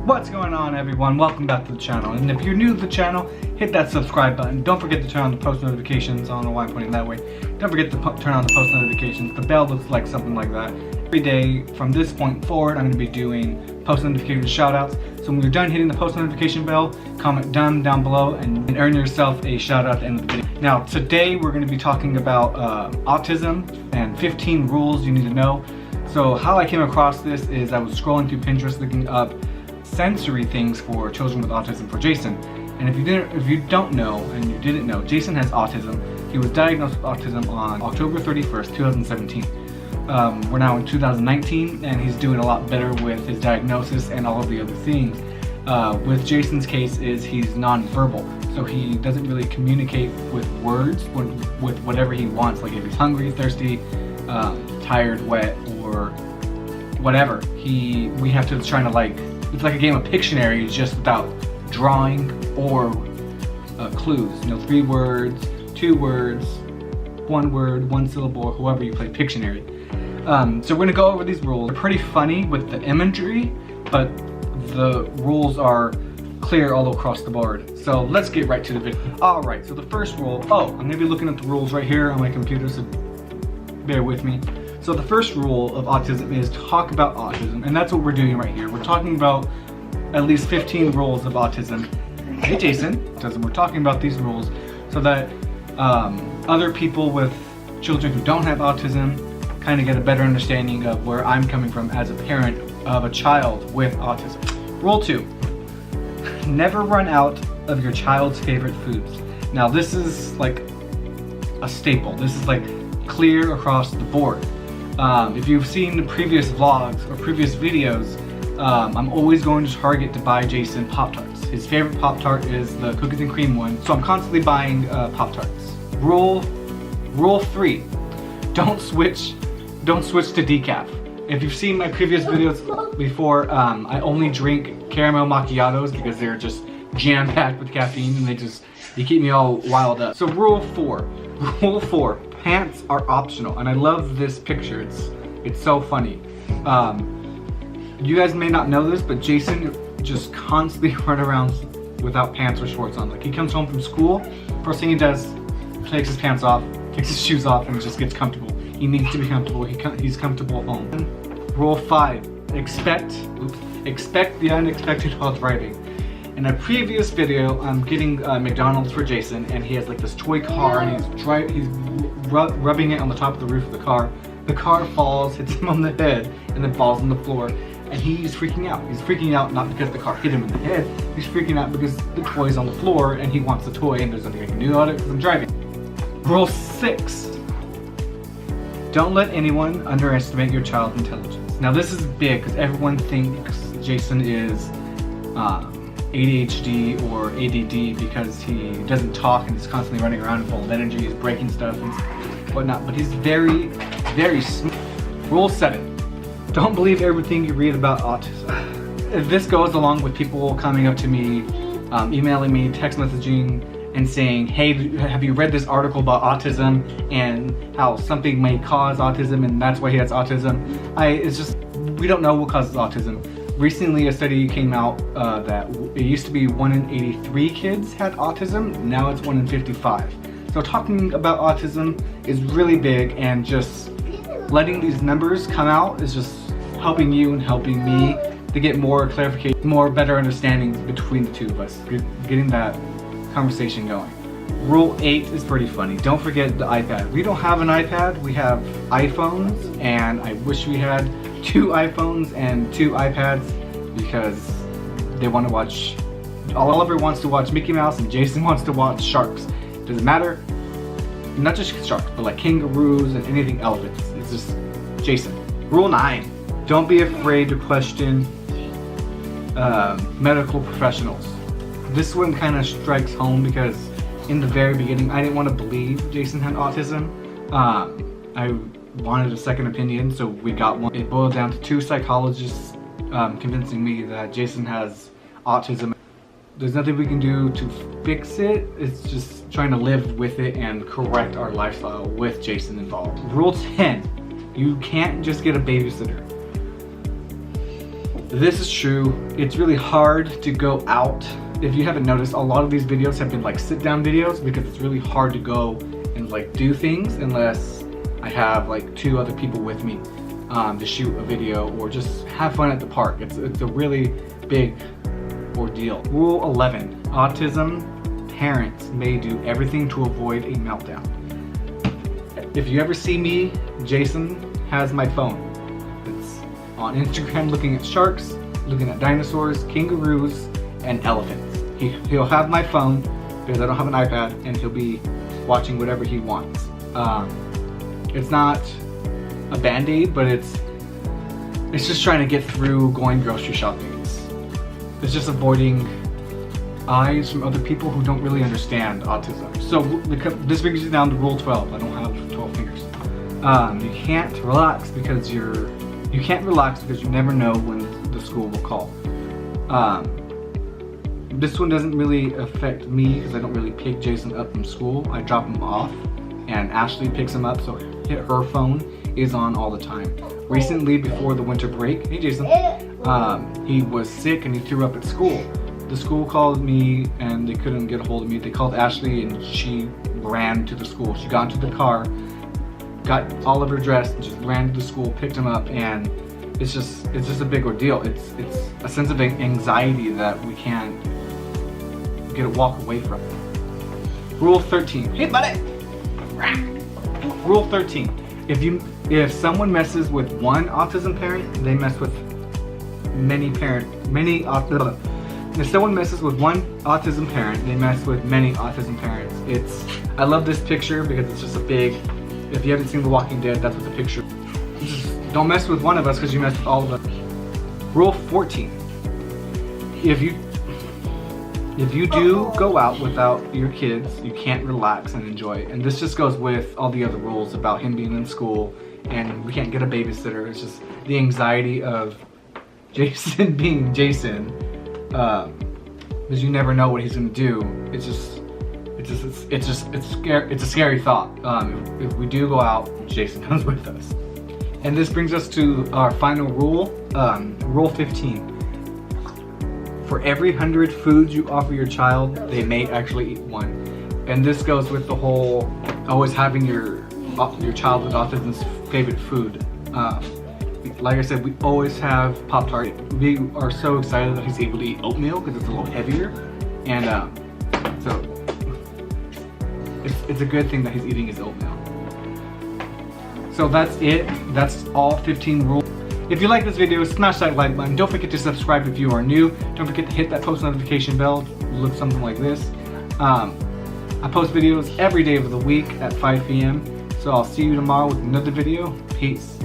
What's going on, everyone? Welcome back to the channel, and if you're new to the channel, hit that subscribe button. Don't forget to turn on the post notifications. I don't know why I'm pointing that way. Don't forget to turn on the post notifications. The bell looks like something like that. Every day from this point forward, I'm going to be doing post notification shout outs. So when you're done hitting the post notification bell, comment done down below and earn yourself a shout out at the end of the video. Now today we're going to be talking about autism and 15 rules you need to know. So how I came across this is I was scrolling through Pinterest looking up sensory things for children with autism for Jason. And if you don't know and you didn't know, Jason has autism. He was diagnosed with autism on October 31st, 2017. We're now in 2019 and he's doing a lot better with his diagnosis and all of the other things. With Jason's case is he's nonverbal, so he doesn't really communicate with words, with whatever he wants, like if he's hungry, thirsty, tired, wet, or whatever. We have to try to it's like a game of Pictionary, just without drawing or clues. You know, 3 words, 2 words, 1 word, 1 syllable, or however you play Pictionary. So we're gonna go over these rules. They're pretty funny with the imagery, but the rules are clear all across the board. So let's get right to the video. Alright, so the first rule, I'm gonna be looking at the rules right here on my computer, so bear with me. So the first rule of autism is talk about autism, and that's what we're doing right here. We're talking about at least 15 rules of autism. Hey Jason, autism. We're talking about these rules so that other people with children who don't have autism kind of get a better understanding of where I'm coming from as a parent of a child with autism. Rule 2, never run out of your child's favorite foods. Now this is like a staple. This is like clear across the board. If you've seen the previous vlogs or previous videos, I'm always going to Target to buy Jason Pop-Tarts. His favorite Pop-Tart is the cookies and cream one, so I'm constantly buying Pop-Tarts. Rule 3, don't switch to decaf. If you've seen my previous videos before, I only drink caramel macchiatos because they're just jam-packed with caffeine and they keep me all wild up. So rule 4, pants are optional, and I love this picture. It's so funny. You guys may not know this, but Jason just constantly runs around without pants or shorts on. Like he comes home from school, first thing he does, takes his pants off, takes his shoes off, and just gets comfortable. He needs to be comfortable. He's comfortable home. Rule 5, expect the unexpected while driving. In a previous video, I'm getting McDonald's for Jason, and he has like this toy car, and he's rubbing it on the top of the roof of the car. The car falls, hits him on the head, and then falls on the floor, and he's freaking out. He's freaking out not because the car hit him in the head, he's freaking out because the toy's on the floor, and he wants the toy, and there's nothing I can do about it because I'm driving. Rule 6, don't let anyone underestimate your child's intelligence. Now this is big because everyone thinks Jason is ADHD or ADD because he doesn't talk and is constantly running around full of energy, he's breaking stuff and whatnot, but he's very, very smart. Rule 7, don't believe everything you read about autism. This goes along with people coming up to me, emailing me, text messaging, and saying, hey, have you read this article about autism and how something may cause autism and that's why he has autism? It's just, we don't know what causes autism. Recently a study came out that it used to be 1 in 83 kids had autism, now it's 1 in 55. So talking about autism is really big, and just letting these numbers come out is just helping you and helping me to get more clarification, more better understanding between the two of us, getting that conversation going. Rule 8 is pretty funny. Don't forget the iPad. We don't have an iPad, we have iPhones, and I wish we had 2 iPhones and 2 iPads because they want to watch, Oliver wants to watch Mickey Mouse and Jason wants to watch sharks. Doesn't matter, not just sharks, but like kangaroos and anything elephants. It's just Jason. Rule 9, don't be afraid to question medical professionals. This one kind of strikes home because in the very beginning, I didn't want to believe Jason had autism. I wanted a second opinion, so we got one. It boiled down to 2 psychologists convincing me that Jason has autism. There's nothing we can do to fix it. It's just trying to live with it and correct our lifestyle with Jason involved. Rule 10, you can't just get a babysitter. This is true. It's really hard to go out. If you haven't noticed, a lot of these videos have been like sit down videos because it's really hard to go and like do things unless I have like 2 other people with me to shoot a video or just have fun at the park. It's a really big ordeal. Rule 11, autism parents may do everything to avoid a meltdown. If you ever see me, Jason has my phone. It's on Instagram looking at sharks, looking at dinosaurs, kangaroos, and elephants. He'll have my phone because I don't have an iPad, and he'll be watching whatever he wants. It's not a band-aid, but it's just trying to get through going grocery shopping. It's just avoiding eyes from other people who don't really understand autism. So this brings you down to rule 12. I don't have 12 fingers. You can't relax because you never know when the school will call. This one doesn't really affect me because I don't really pick Jason up from school. I drop him off and Ashley picks him up, so her phone is on all the time. Recently, before the winter break, hey Jason, he was sick and he threw up at school. The school called me and they couldn't get a hold of me. They called Ashley and she ran to the school. She got into the car, got all of her dressed, and just ran to the school, picked him up, and it's just a big ordeal. It's a sense of anxiety that we can't get a walk away from. Rule 13. Hey buddy! Rule 13. If someone messes with one autism parent, they mess with if someone messes with one autism parent, they mess with many autism parents. I love this picture because it's just a big, if you haven't seen The Walking Dead, that's what the picture. Just don't mess with one of us because you mess with all of us. Rule 14. If you do go out without your kids, you can't relax and enjoy it. And this just goes with all the other rules about him being in school and we can't get a babysitter. It's just the anxiety of Jason being Jason, because you never know what he's gonna do. It's a scary thought. If we do go out, Jason comes with us. And this brings us to our final rule, rule 15. For every 100 foods you offer your child, they may actually eat one. And this goes with the whole always having your child with autism's favorite food. Like I said, we always have Pop-Tart. We are so excited that he's able to eat oatmeal because it's a little heavier, and so it's a good thing that he's eating his oatmeal. So that's it. That's all 15 rules. If you like this video, smash that like button. Don't forget to subscribe if you are new. Don't forget to hit that post notification bell. Look something like this. I post videos every day of the week at 5 p.m. So I'll see you tomorrow with another video. Peace.